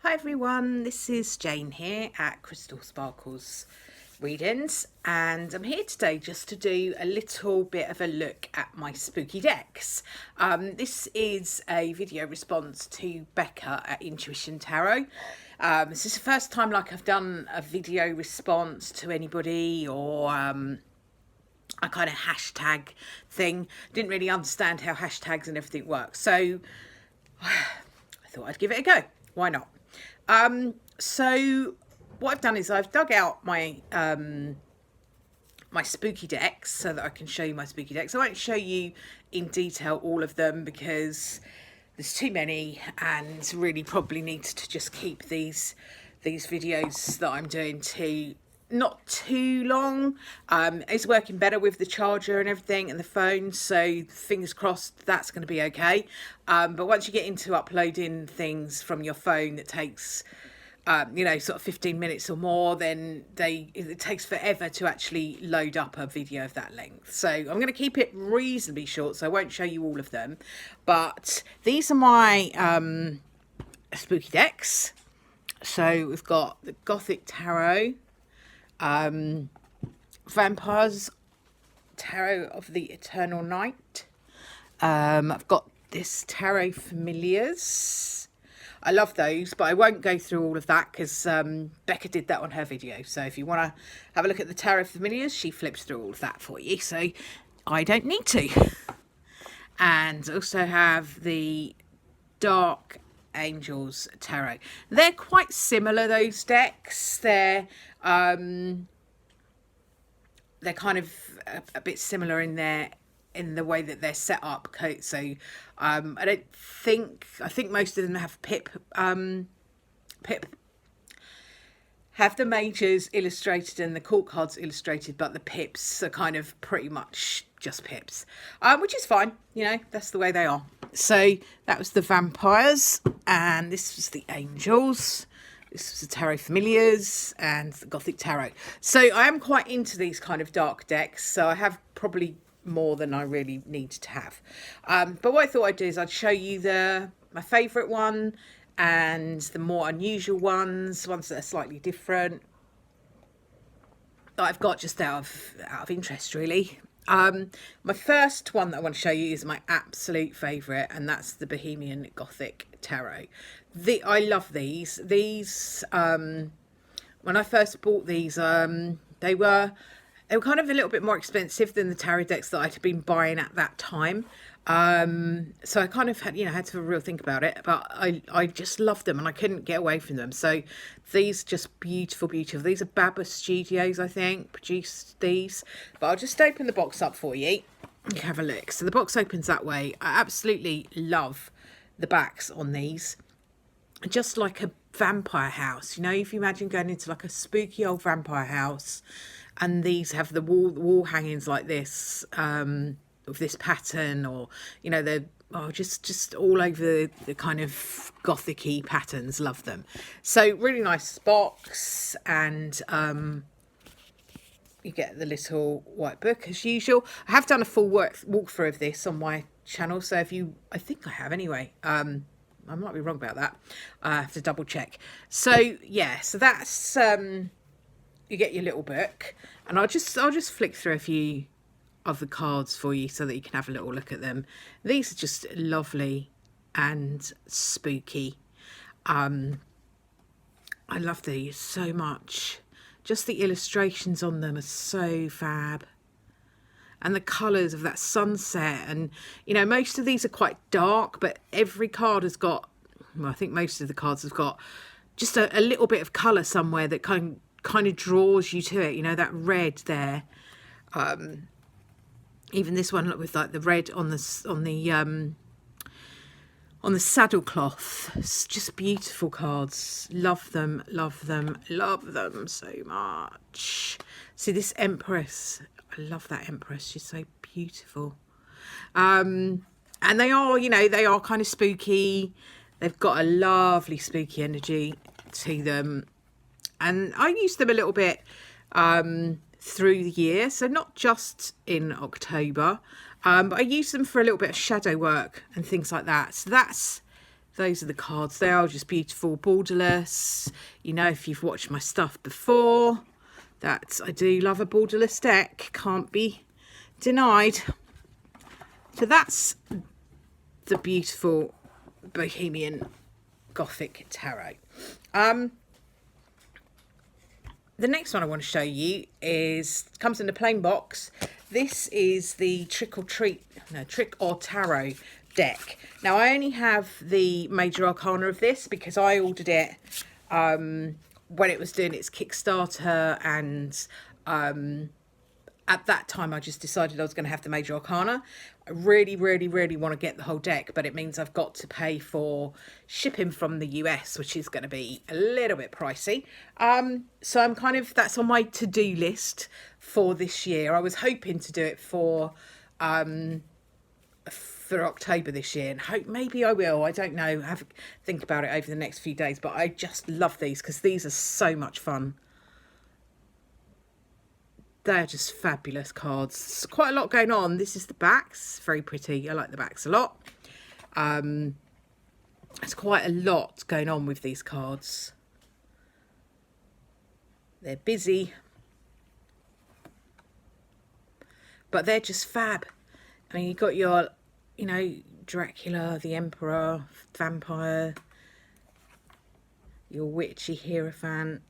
Hi everyone, this is Jane here at Crystal Sparkles Readings, and I'm here today just to do a little bit of a look at my spooky decks. This is a video response to Becca at Intuition Tarot. This is the first time I've done a video response to anybody or a kind of hashtag thing. Didn't really understand how hashtags and everything work, so I thought I'd give it a go. Why not? So what I've done is I've dug out my my spooky decks so that I can show you my spooky decks. I won't show you in detail all of them because there's too many, and really probably need to just keep these videos that I'm doing to not too long. It's working better with the charger and everything and the phone, so fingers crossed that's going to be okay. But once you get into uploading things from your phone that takes sort of 15 minutes or more, then it takes forever to actually load up a video of that length. So I'm going to keep it reasonably short, so I won't show you all of them. But these are my spooky decks. So we've got the Gothic Tarot, Vampires Tarot of the Eternal Night. I've got this Tarot Familiars. I love those, but I won't go through all of that because Becca did that on her video. So if you want to have a look at the Tarot Familiars, she flips through all of that for you. So I don't need to. And also have the Dark Angels Tarot. They're quite similar, those decks. They're kind of a bit similar in the way that they're set up. So I think most of them have pip have the majors illustrated and the court cards illustrated, but the pips are kind of pretty much just pips, which is fine, that's the way they are. So that was the Vampires, and this was the Angels. This was the Tarot Familiars and the Gothic Tarot. So I am quite into these kind of dark decks, so I have probably more than I really need to have. But what I thought I'd do is I'd show you my favourite one and the more unusual ones that are slightly different that I've got just out of interest, really. My first one that I want to show you is my absolute favourite, and that's the Bohemian Gothic Tarot. I love these. These, when I first bought these, they were kind of a little bit more expensive than the tarot decks that I'd been buying at that time. So I kind of had to have a real think about it, but I just loved them and I couldn't get away from them. So these just beautiful. These are Baba Studios, I think, produced these. But I'll just open the box up for you. You have a look. So the box opens that way. I absolutely love the backs on these. Just like a vampire house, if you imagine going into like a spooky old vampire house, and these have the wall hangings like this, of this pattern, or they're just all over the kind of gothic-y patterns. Love them. So really nice box, and you get the little white book as usual. I have done a full walkthrough of this on my channel, so I think I have anyway. I might be wrong about that. I have to double check. So yeah, so that's you get your little book, and I'll just flick through a few of the cards for you so that you can have a little look at them. These are just lovely and spooky. I love these so much. Just the illustrations on them are so fab. And the colours of that sunset, and most of these are quite dark, but every card has got, I think most of the cards have got just a little bit of colour somewhere that kind of draws you to it. That red there, even this one with like the red on the saddle cloth. It's just beautiful cards. Love them so much. See this Empress. I love that Empress. She's so beautiful. And they are kind of spooky. They've got a lovely spooky energy to them. And I use them a little bit through the year. So not just in October. But I use them for a little bit of shadow work and things like that. So that's those are the cards. They are just beautiful, borderless. You know, if you've watched my stuff before, that I do love a borderless deck, can't be denied. So that's the beautiful Bohemian Gothic Tarot. The next one I want to show you comes in a plain box. This is the Trick or Tarot deck. Now I only have the Major Arcana of this because I ordered it when it was doing its Kickstarter, and at that time I just decided I was going to have the Major Arcana. I really want to get the whole deck, but it means I've got to pay for shipping from the US, which is going to be a little bit pricey. So I'm that's on my to-do list for this year. I was hoping to do it for October this year, and hope maybe I will. I don't know. Have think about it over the next few days, but I just love these because these are so much fun. They're just fabulous cards. There's quite a lot going on. This is the backs. Very pretty. I like the backs a lot. There's quite a lot going on with these cards. They're busy, but they're just fab. I mean, you've got your, you know, Dracula, the Emperor, Vampire, your Witchy Hierophant,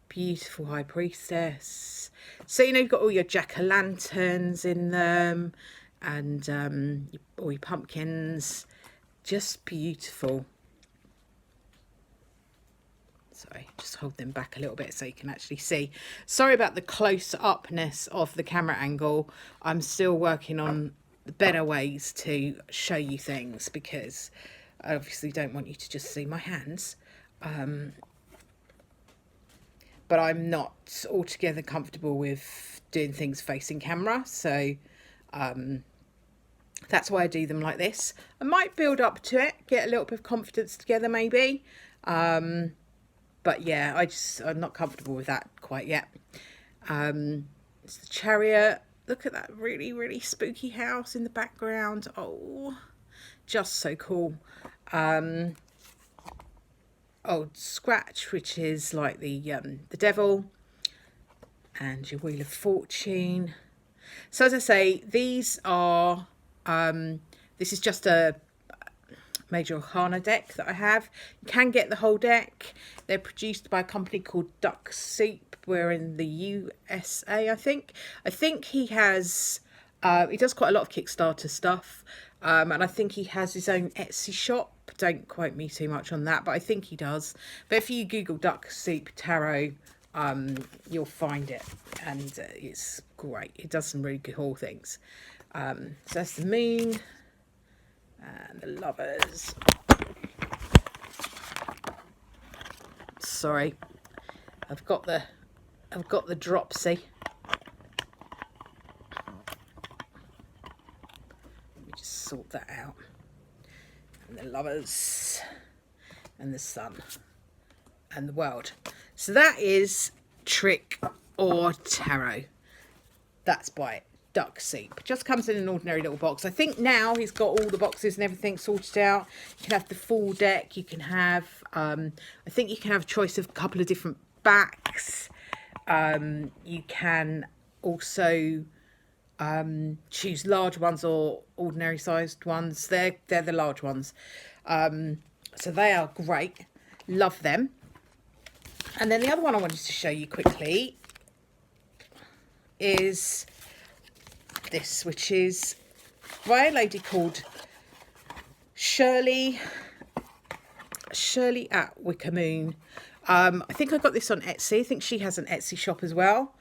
beautiful High Priestess. So, you know, you've got all your jack-o'-lanterns in them, and all your pumpkins. Just beautiful. Sorry, just hold them back a little bit so you can actually see. Sorry about the close-upness of the camera angle. I'm still working on better ways to show you things because I obviously don't want you to just see my hands. But I'm not altogether comfortable with doing things facing camera, so that's why I do them like this. I might build up to it, get a little bit of confidence together maybe, but yeah, I'm not comfortable with that quite yet. It's the Chariot. Look at that really spooky house in the background. Oh, just so cool. Old Scratch, which is like the devil, and your Wheel of Fortune. So as I say, these are this is just a Major Arcana deck that I have. You can get the whole deck. They're produced by a company called Duck Soup. We're in the USA, I think. I think he has he does quite a lot of Kickstarter stuff, and I think he has his own Etsy shop. Don't quote me too much on that, but I think he does. But if you Google Duck Soup Tarot, you'll find it, and it's great. It does some really cool things. So that's the Moon and the Lovers. Sorry, I've got the dropsy. Let me just sort that out. And the Lovers and the Sun and the World. So that is Trick or Tarot. That's by Duck Soup. Just comes in an ordinary little box. I think now he's got all the boxes and everything sorted out. You can have the full deck. You can have I think you can have a choice of a couple of different backs. You can also choose large ones or ordinary sized ones. They're the large ones. So they are great. Love them. And then the other one I wanted to show you quickly is this, which is by a lady called Shirlee at Wicca Moon. I think I got this on Etsy. I think she has an Etsy shop as well.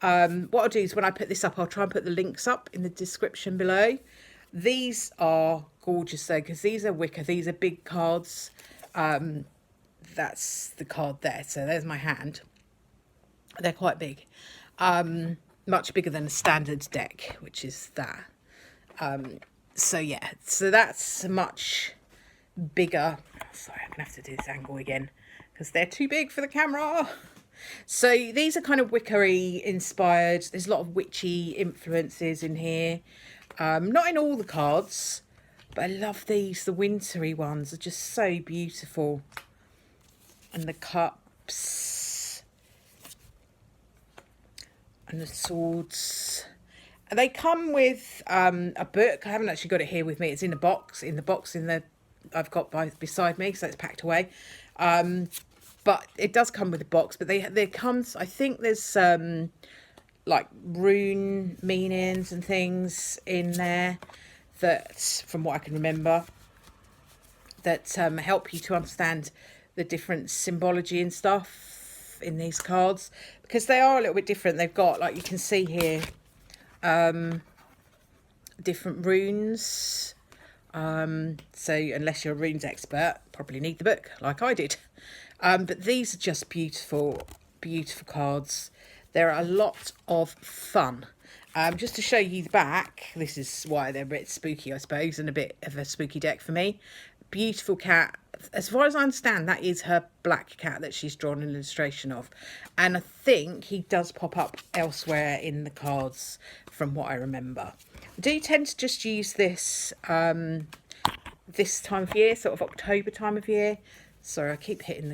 What I'll do is when I put this up, I'll try and put the links up in the description below. These are gorgeous though, because these are Wicca. These are big cards. That's the card there. So there's my hand. They're quite big. Much bigger than a standard deck, which is that. So yeah, so that's much bigger. Sorry, I'm gonna have to do this angle again because they're too big for the camera. So these are kind of Wicca-y inspired. There's a lot of witchy influences in here. Not in all the cards, But I love these, the wintry ones are just so beautiful. And the cups. And the swords. And they come with a book. I haven't actually got it here with me. It's in the box. I've got beside me, so it's packed away. But it does come with a box. But there comes, I think there's like rune meanings and things in there that, from what I can remember, that help you to understand the different symbology and stuff in these cards, because they are a little bit different. They've got, like you can see here, different runes. So unless you're a runes expert, probably need the book like I did. But these are just beautiful, beautiful cards. They're a lot of fun. Just to show you the back, this is why they're a bit spooky, I suppose, and a bit of a spooky deck for me. Beautiful cat. As far as I understand, that is her black cat that she's drawn an illustration of. And I think he does pop up elsewhere in the cards, from what I remember. I do tend to just use this this time of year, sort of October time of year. Sorry, I keep hitting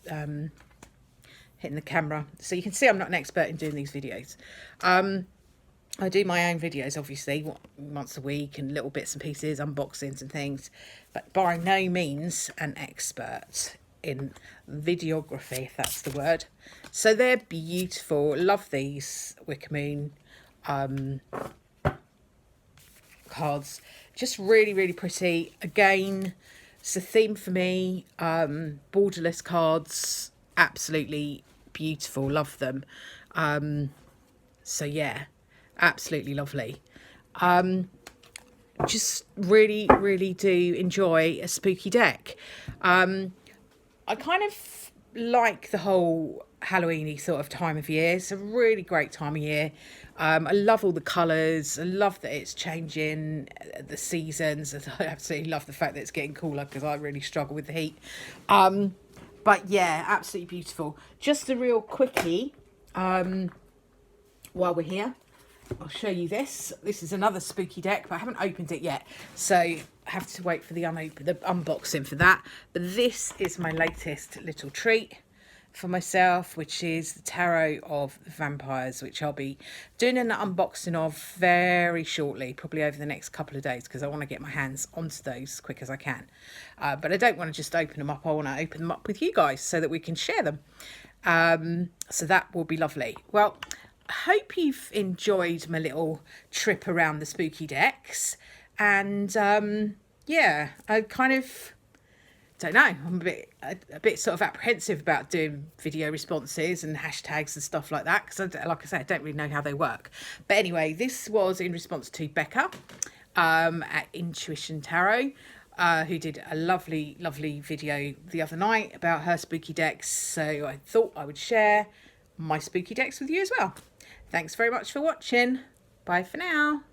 the camera, so you can see I'm not an expert in doing these videos. I do my own videos, obviously, once a week, and little bits and pieces, unboxings and things, but by no means an expert in videography, if that's the word. So they're beautiful. Love these Wicca Moon cards. Just really, really pretty. Again, it's a theme for me. Borderless cards, absolutely beautiful. Love them. So yeah, absolutely lovely. Just really, really do enjoy a spooky deck. I kind of like the whole Halloweeny sort of time of year. It's a really great time of year. I love all the colours. I love that it's changing the seasons. I absolutely love the fact that it's getting cooler, because I really struggle with the heat. But yeah, absolutely beautiful. Just a real quickie, while we're here, I'll show you this. This is another spooky deck, but I haven't opened it yet, so I have to wait for the unboxing for that. But this is my latest little treat for myself, which is the Tarot of Vampires, which I'll be doing an unboxing of very shortly, probably over the next couple of days, because I want to get my hands onto those as quick as I can. But I don't want to just open them up. I want to open them up with you guys so that we can share them. So that will be lovely. Well, I hope you've enjoyed my little trip around the spooky decks. And yeah, I kind of don't know, I'm a bit sort of apprehensive about doing video responses and hashtags and stuff like that, because like I say, I don't really know how they work. But anyway, this was in response to Becca at Intuition Tarot, who did a lovely video the other night about her spooky decks. So I thought I would share my spooky decks with you as well. Thanks very much for watching. Bye for now.